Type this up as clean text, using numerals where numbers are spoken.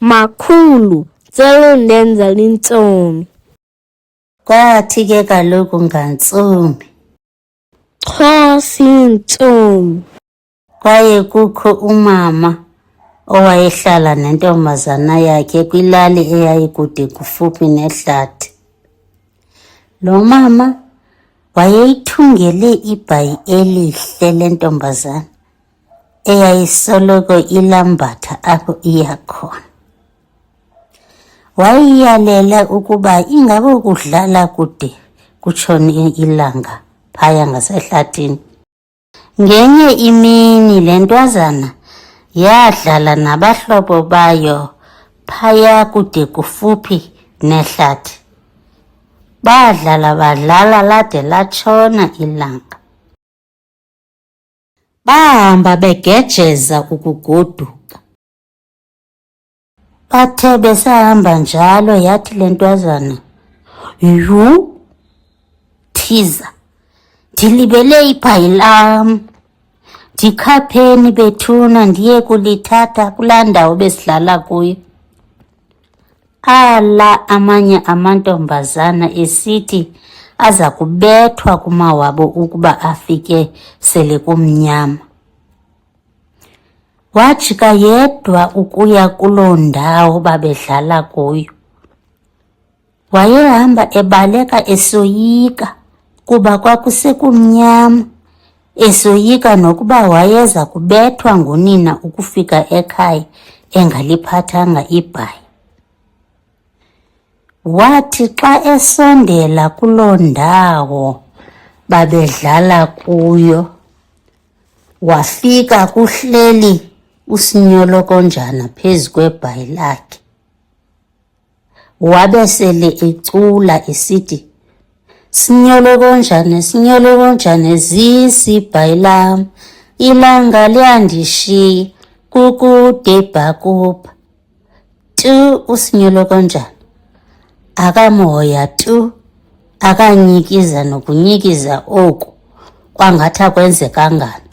Makhulu, cela undenza lintsomi. Kwathi ke kaloku ngantsomi, Cho siyintsomi. kwaye kukho umama owayehlala nentombazana yakhe kwilali eyayikude kufuphi nehlathi. Lo mama wayeyithungele ibhayi elihle lentombazana eyayisoloko ilambatha apho iya khona. Wayiyalela ukuba ingabo kudlala kude kutshone ilanga phaya ngasehlathini. Ngenye imini le ntwazana yadlala nabahlobo bayo phaya kude kufuphi nehlathi. Badlala lade latshona ilanga. Bahamba begejeza ukugoduka. Bathe besahamba njalo yathi le ntwazana, "Yhu, Thiza, ndilibele ibhayi lam. Ndikhapheni bethuna ndiye kulithatha kulaa ndawo besidlala kuyo." Ala amanye amantombazana esithi aza kubethwa kumawabo ukuba afike sele kumnyama. Wajika yedwa ukuya kuloo ndawo babedlala kuyo. Wayehamba ebaleka esoyika kuba kwakusekumnyama, esoyika nokuba wayeza kubethwa ngunina ukufika ekhaya engaliphathanga ibhayi. Wathi xa esondela kuloo ndawo babedlala kuyo, wafika kuhleli uSinyolokonjana phezu kwebhayi lakhe. Wabe sele ecula esithi, "Sinyolokonjane, Sinyolokonjane, zisi ibhayi lam, ilanga liyandishiya, kukude Bhakuba." Tu uSinyolokonjana akamhoya tu, akanyikiza nokunyikiza oku kwangathi akwenzekangani.